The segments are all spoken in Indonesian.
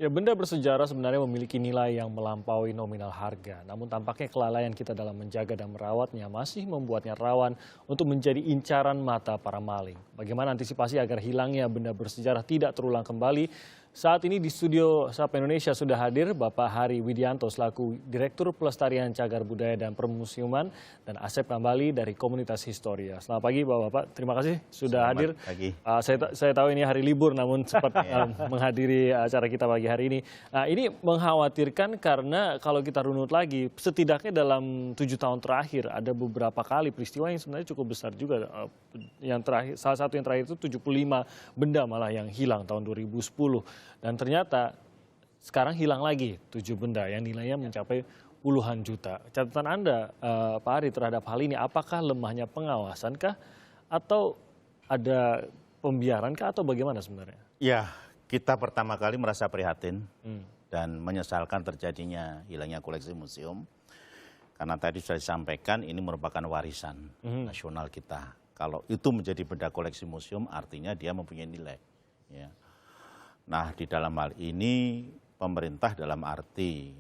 Ya, benda bersejarah sebenarnya memiliki nilai yang melampaui nominal harga. Namun tampaknya kelalaian kita dalam menjaga dan merawatnya masih membuatnya rawan untuk menjadi incaran mata para maling. Bagaimana antisipasi agar hilangnya benda bersejarah tidak terulang kembali? Saat ini di studio Sapa Indonesia sudah hadir Bapak Hari Widianto selaku Direktur Pelestarian Cagar Budaya dan Permusiuman dan Asep Kambali dari Komunitas Historia. Selamat pagi Bapak-Bapak, terima kasih sudah hadir. Pagi. Saya tahu ini hari libur namun sempat menghadiri acara kita pagi hari ini. Nah, ini mengkhawatirkan karena kalau kita runut lagi, setidaknya dalam 7 tahun terakhir ada beberapa kali peristiwa yang sebenarnya cukup besar juga. Yang terakhir, salah satu yang terakhir itu 75 benda malah yang hilang tahun 2010. Dan ternyata sekarang hilang lagi 7 benda yang nilainya mencapai puluhan juta. Catatan Anda, Pak Ari, terhadap hal ini, apakah lemahnya pengawasan kah? Atau ada pembiaran kah? Atau bagaimana sebenarnya? Ya, kita pertama kali merasa prihatin dan menyesalkan terjadinya hilangnya koleksi museum. Karena tadi sudah disampaikan ini merupakan warisan nasional kita. Kalau itu menjadi benda koleksi museum artinya dia mempunyai nilai. Ya. Nah, di dalam hal ini pemerintah dalam arti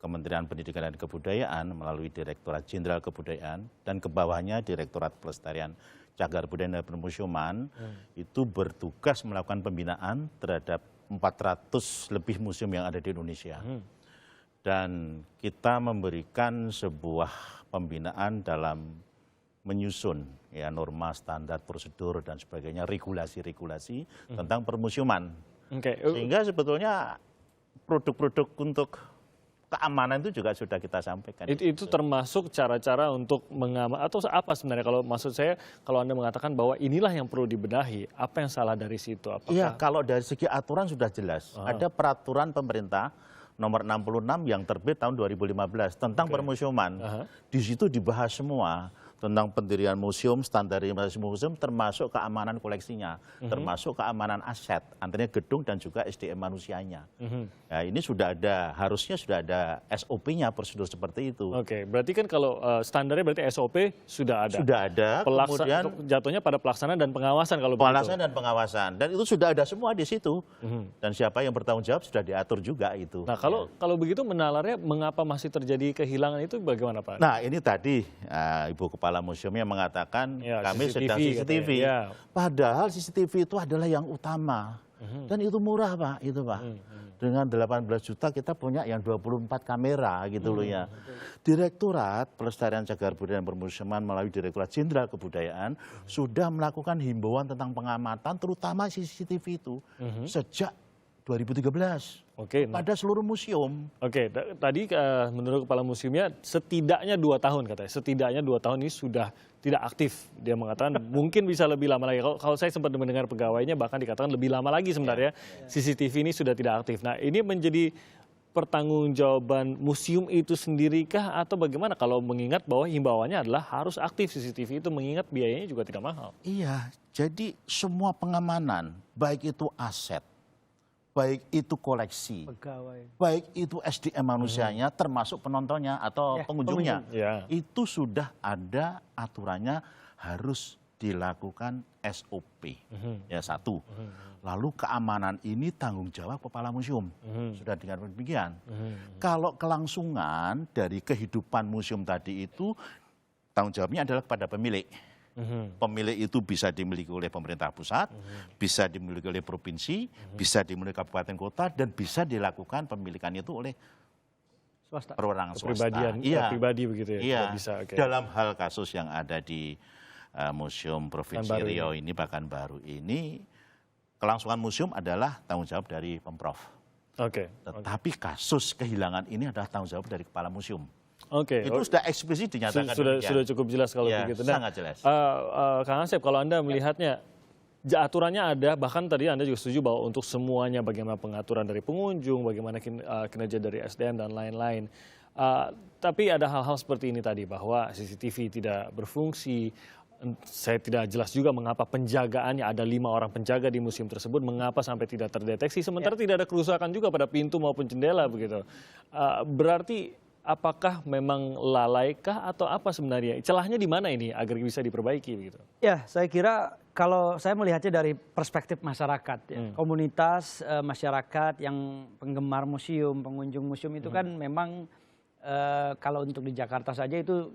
Kementerian Pendidikan dan Kebudayaan melalui Direktorat Jenderal Kebudayaan dan ke bawahnya Direktorat Pelestarian Cagar Budaya dan Permusiuman itu bertugas melakukan pembinaan terhadap 400 lebih museum yang ada di Indonesia. Dan kita memberikan sebuah pembinaan dalam menyusun ya norma, standar, prosedur dan sebagainya, regulasi-regulasi tentang permusiuman. Sehingga sebetulnya produk-produk untuk keamanan itu juga sudah kita sampaikan. Itu termasuk cara-cara untuk mengaman atau apa sebenarnya, kalau maksud saya kalau Anda mengatakan bahwa inilah yang perlu dibenahi, apa yang salah dari situ? Iya, kalau dari segi aturan sudah jelas. Ada peraturan pemerintah nomor 66 yang terbit tahun 2015 tentang permusiuman. Di situ dibahas semua tentang pendirian museum, standarisasi museum, termasuk keamanan koleksinya, termasuk keamanan aset, antara gedung dan juga SDM manusianya. Ya, ini sudah ada, harusnya sudah ada SOP-nya, prosedur seperti itu. Oke, berarti kan kalau standarnya berarti SOP sudah ada. Sudah ada, kemudian jatuhnya pada pelaksanaan dan pengawasan kalau begitu. Pelaksanaan dan pengawasan, dan itu sudah ada semua di situ. Dan siapa yang bertanggung jawab sudah diatur juga itu. Nah, kalau begitu menalarnya mengapa masih terjadi kehilangan itu bagaimana Pak? Nah, ini tadi Ibu Kepala Museumnya mengatakan kami sedang CCTV. Padahal CCTV itu adalah yang utama. Dan itu murah Pak, itu Pak. Dengan 18 juta kita punya yang 24 kamera gitu loh ya. Direktorat Pelestarian Cagar Budaya dan Permusiuman melalui Direktorat Jenderal Kebudayaan sudah melakukan himbauan tentang pengamatan terutama CCTV itu sejak 2013 pada seluruh museum. Oke, tadi menurut Kepala Museumnya setidaknya 2 tahun katanya. Setidaknya 2 tahun ini sudah tidak aktif. Dia mengatakan mungkin bisa lebih lama lagi. Kalau saya sempat mendengar pegawainya bahkan dikatakan lebih lama lagi sebenarnya CCTV ini sudah tidak aktif. Nah, ini menjadi pertanggungjawaban museum itu sendirikah atau bagaimana kalau mengingat bahwa himbauannya adalah harus aktif CCTV itu mengingat biayanya juga tidak mahal? Iya, jadi semua pengamanan baik itu aset, baik itu koleksi, baik itu SDM manusianya, termasuk penontonnya atau pengunjungnya, itu sudah ada aturannya harus dilakukan SOP. Ya, satu. Lalu keamanan ini tanggung jawab kepala museum. Sudah dengan demikian. Kalau kelangsungan dari kehidupan museum tadi itu tanggung jawabnya adalah kepada pemilik. Pemilik itu bisa dimiliki oleh pemerintah pusat, bisa dimiliki oleh provinsi, bisa dimiliki kabupaten kota, dan bisa dilakukan pemilikan itu oleh swasta, perorangan swasta. Pribadi begitu ya? Iya, bisa, dalam hal kasus yang ada di Museum Provinsi Riau ini, bahkan baru ini, kelangsungan museum adalah tanggung jawab dari Pemprov. Tetapi kasus kehilangan ini adalah tanggung jawab dari kepala museum. Itu sudah eksplisit dinyatakan. Sudah cukup jelas kalau begitu. Sangat jelas. Kang Asep, kalau Anda melihatnya, aturannya ada, bahkan tadi Anda juga setuju bahwa untuk semuanya bagaimana pengaturan dari pengunjung, bagaimana kinerja dari SDM dan lain-lain. Tapi ada hal-hal seperti ini tadi, bahwa CCTV tidak berfungsi. Saya tidak jelas juga mengapa penjagaannya, ada 5 orang penjaga di museum tersebut, mengapa sampai tidak terdeteksi, sementara tidak ada kerusakan juga pada pintu maupun jendela begitu. Berarti apakah memang lalaikah atau apa sebenarnya? Celahnya di mana ini agar bisa diperbaiki begitu? Ya, saya kira Kalau saya melihatnya dari perspektif masyarakat, ya. Komunitas masyarakat yang penggemar museum, pengunjung museum itu kan memang kalau untuk di Jakarta saja itu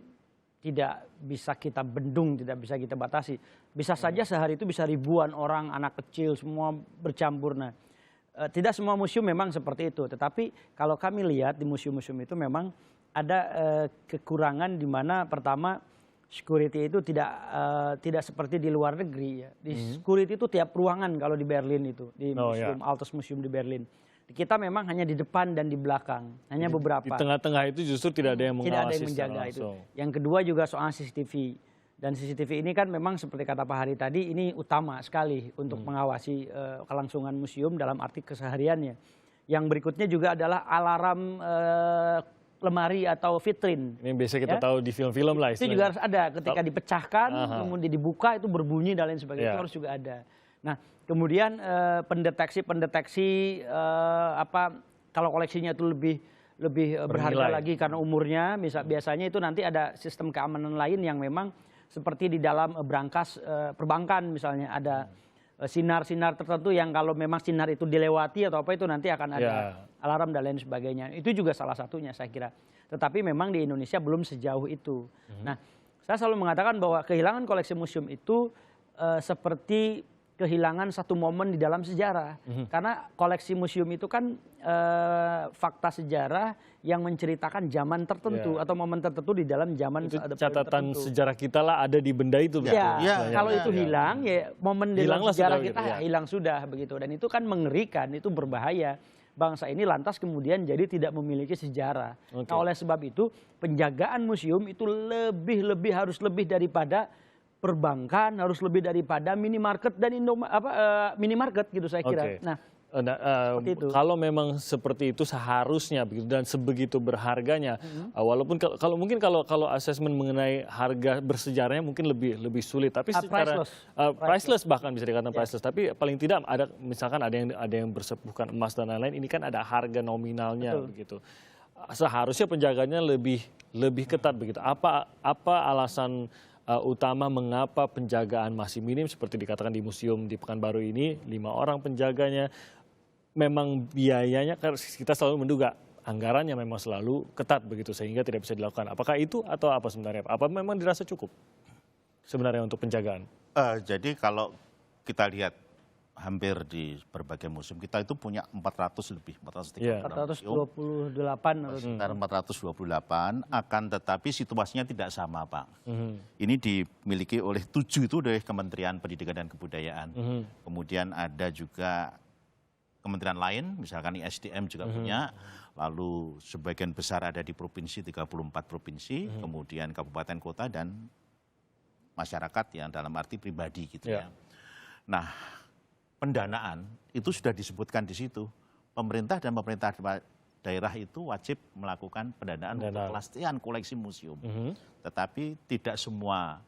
tidak bisa kita bendung, tidak bisa kita batasi. Bisa saja sehari itu bisa ribuan orang, anak kecil semua bercampur. Nah, tidak semua museum memang seperti itu. Tetapi kalau kami lihat di museum-museum itu memang ada kekurangan di mana pertama security itu tidak seperti di luar negeri ya. Di security itu tiap ruangan kalau di Berlin itu, di museum Altes Museum di Berlin. Kita memang hanya di depan dan di belakang, hanya beberapa. Di tengah-tengah itu justru tidak ada yang mengawasi. Tidak ada yang menjaga itu. Yang kedua juga soal CCTV. Dan CCTV ini kan memang seperti kata Pak Hari tadi, ini utama sekali untuk mengawasi kelangsungan museum dalam arti kesehariannya. Yang berikutnya juga adalah alarm lemari atau vitrin. Ini biasa kita tahu di film-film lah. Itu juga harus ada ketika dipecahkan, kemudian dibuka itu berbunyi dan lain sebagainya, itu harus juga ada. Nah, kemudian pendeteksi kalau koleksinya itu lebih berharga lagi karena umurnya, biasanya itu nanti ada sistem keamanan lain yang memang seperti di dalam brankas perbankan misalnya ada sinar-sinar tertentu yang kalau memang sinar itu dilewati atau apa itu nanti akan ada alarm dan lain sebagainya. Itu juga salah satunya saya kira. Tetapi memang di Indonesia belum sejauh itu. Nah, saya selalu mengatakan bahwa kehilangan koleksi museum itu seperti kehilangan satu momen di dalam sejarah. Karena koleksi museum itu kan fakta sejarah yang menceritakan zaman tertentu atau momen tertentu di dalam zaman itu catatan tertentu. Sejarah kita lah ada di benda itu. Kalau itu hilang, ya momen di dalam sejarah kita hilang sudah begitu. Dan itu kan mengerikan, itu berbahaya. Bangsa ini lantas kemudian jadi tidak memiliki sejarah. Nah, oleh sebab itu penjagaan museum itu harus lebih daripada perbankan, harus lebih daripada minimarket dan minimarket gitu saya kira. Nah, kalau memang seperti itu seharusnya begitu dan sebegitu berharganya, walaupun kalau asesmen mengenai harga bersejarahnya mungkin lebih sulit, tapi secara priceless bahkan bisa dikatakan priceless, tapi paling tidak ada misalkan ada yang bersepuhkan emas dan lain-lain, ini kan ada harga nominalnya begitu. Seharusnya penjagaannya lebih ketat begitu. Apa alasan utama mengapa penjagaan masih minim seperti dikatakan di museum di Pekanbaru ini 5 orang penjaganya, memang biayanya kita selalu menduga anggarannya memang selalu ketat begitu sehingga tidak bisa dilakukan. Apakah itu atau apa sebenarnya? Apa memang dirasa cukup sebenarnya untuk penjagaan? Jadi kalau kita lihat hampir di berbagai museum kita itu punya 428 akan tetapi situasinya tidak sama Pak. Ini dimiliki oleh 7 itu dari Kementerian Pendidikan dan Kebudayaan. Kemudian ada juga kementerian lain, misalkan ISDM juga punya, lalu sebagian besar ada di provinsi, 34 provinsi, kemudian kabupaten kota dan masyarakat yang dalam arti pribadi gitu ya. Nah, pendanaan itu sudah disebutkan di situ. Pemerintah dan pemerintah daerah itu wajib melakukan pendanaan untuk kelestarian koleksi museum. Tetapi tidak semua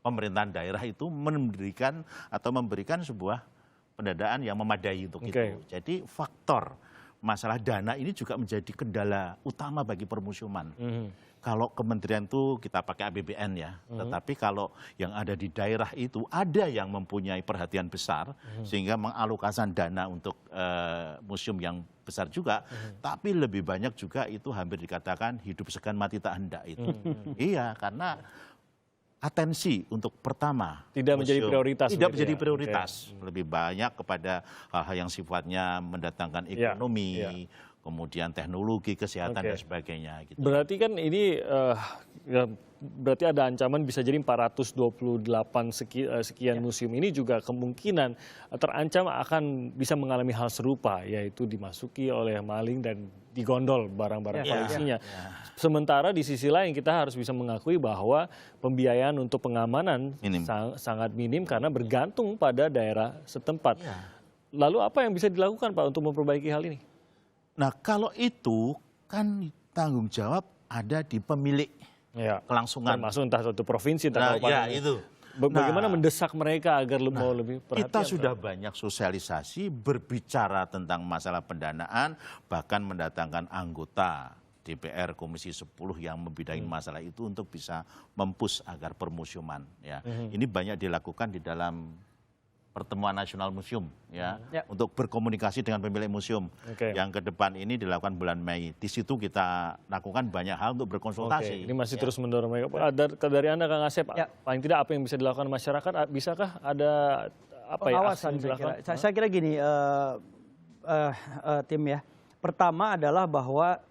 pemerintahan daerah itu memberikan sebuah pendanaan yang memadai untuk itu. Jadi faktor masalah dana ini juga menjadi kendala utama bagi permuseuman. Kalau kementerian itu kita pakai APBN ya, tetapi kalau yang ada di daerah itu ada yang mempunyai perhatian besar sehingga mengalokasikan dana untuk museum yang besar juga, tapi lebih banyak juga itu hampir dikatakan hidup segan mati tak hendak itu. Iya, karena atensi untuk pertama tidak menjadi prioritas. Tidak menjadi prioritas. Lebih banyak kepada hal-hal yang sifatnya mendatangkan ekonomi, kemudian teknologi, kesehatan dan sebagainya. Gitu. Berarti kan ini berarti ada ancaman bisa jadi 428 sekian museum ini juga kemungkinan terancam akan bisa mengalami hal serupa, yaitu dimasuki oleh maling dan digondol barang-barang koleksinya. Sementara di sisi lain kita harus bisa mengakui bahwa pembiayaan untuk pengamanan sangat minim karena bergantung pada daerah setempat. Lalu apa yang bisa dilakukan Pak untuk memperbaiki hal ini? Nah kalau itu kan tanggung jawab ada di pemilik kelangsungan. Termasuk entah satu provinsi, entah kabupaten. Itu. Bagaimana mendesak mereka agar mau lebih perhatian? Kita sudah banyak sosialisasi berbicara tentang masalah pendanaan, bahkan mendatangkan anggota DPR Komisi 10 yang membidangi masalah itu untuk bisa mempush agar permusiuman ya. Ini banyak dilakukan di dalam Pertemuan Nasional Museum ya, untuk berkomunikasi dengan pemilik museum. Yang ke depan ini dilakukan bulan Mei. Di situ kita lakukan banyak hal untuk berkonsultasi. Ini masih terus mendorong. Dari Anda Kang Asep, paling tidak apa yang bisa dilakukan masyarakat? Bisakah ada apa ya? Pengawasan saya kira gini, tim ya. Pertama adalah bahwa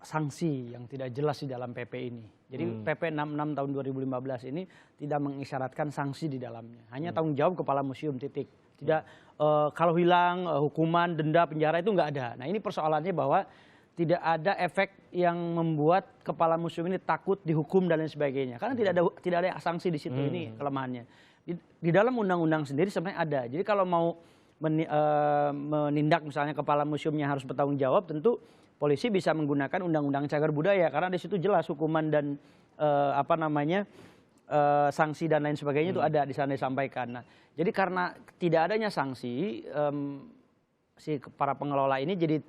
sanksi yang tidak jelas di dalam PP ini. Jadi PP 66 tahun 2015 ini tidak mengisyaratkan sanksi di dalamnya. Hanya tanggung jawab kepala museum, titik. Tidak kalau hilang hukuman, denda, penjara itu nggak ada. Nah ini persoalannya bahwa tidak ada efek yang membuat kepala museum ini takut dihukum dan lain sebagainya. Karena tidak ada sanksi di situ, ini kelemahannya. Di dalam undang-undang sendiri sebenarnya ada. Jadi kalau mau menindak misalnya kepala museumnya harus bertanggung jawab, tentu polisi bisa menggunakan undang-undang cagar budaya karena di situ jelas hukuman dan sanksi dan lain sebagainya itu ada di sana disampaikan. Nah, jadi karena tidak adanya sanksi, si para pengelola ini jadi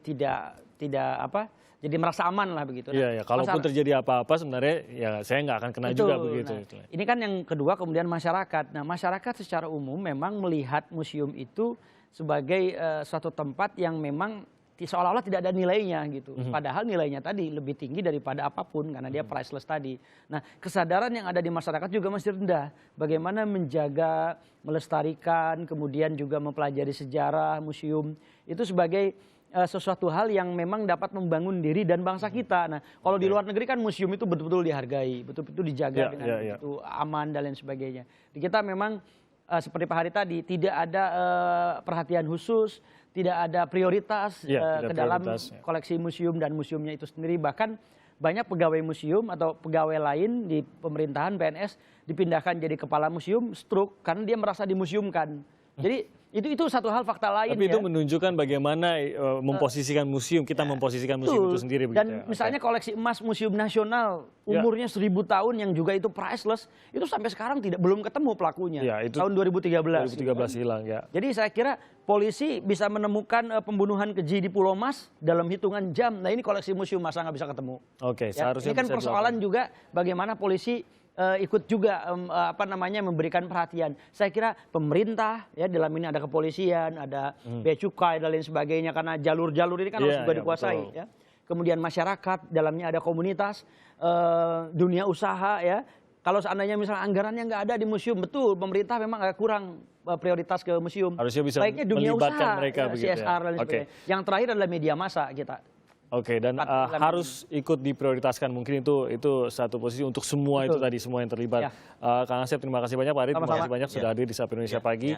jadi merasa aman lah begitu. Iya, kalaupun terjadi apa-apa sebenarnya ya saya nggak akan kena juga begitu. Nah, ini kan yang kedua, kemudian masyarakat. Nah, masyarakat secara umum memang melihat museum itu sebagai suatu tempat yang memang seolah-olah tidak ada nilainya gitu. Padahal nilainya tadi lebih tinggi daripada apapun karena dia priceless tadi. Nah, kesadaran yang ada di masyarakat juga masih rendah. Bagaimana menjaga, melestarikan, kemudian juga mempelajari sejarah museum itu sebagai sesuatu hal yang memang dapat membangun diri dan bangsa kita. Nah, kalau di luar negeri kan museum itu betul-betul dihargai, betul-betul dijaga dengan begitu aman dan lain sebagainya. Di kita memang seperti Pak Hari tadi tidak ada perhatian khusus, tidak ada prioritas ke dalam koleksi museum dan museumnya itu sendiri. Bahkan banyak pegawai museum atau pegawai lain di pemerintahan PNS dipindahkan jadi kepala museum stroke karena dia merasa dimuseumkan. Jadi itu satu hal fakta lain. Tapi itu menunjukkan bagaimana memposisikan museum, kita memposisikan museum itu sendiri. Dan misalnya koleksi emas Museum Nasional umurnya 1000 tahun yang juga itu priceless, itu sampai sekarang belum ketemu pelakunya. Itu tahun 2013. 2013 hilang ya. Jadi saya kira polisi bisa menemukan pembunuhan keji di Pulau Mas dalam hitungan jam. Nah ini koleksi museum masa nggak bisa ketemu. Seharusnya ini kan persoalan juga bagaimana polisi ikut juga memberikan perhatian. Saya kira pemerintah ya dalam ini ada kepolisian, ada bea cukai dan lain sebagainya karena jalur-jalur ini kan harus juga dikuasai ya. Kemudian masyarakat, dalamnya ada komunitas, dunia usaha ya. Kalau seandainya misalnya anggarannya nggak ada di museum, betul pemerintah memang agak kurang prioritas ke museum. Harusnya bisa baiknya dunia usaha, mereka CSR dan lain sebagainya. Yang terakhir adalah media massa kita. Dan harus ikut diprioritaskan, mungkin itu satu posisi untuk semua itu tadi, semua yang terlibat. Kang Asep terima kasih banyak, Pak Ari terima kasih banyak sudah hadir di Sapa Indonesia Pagi.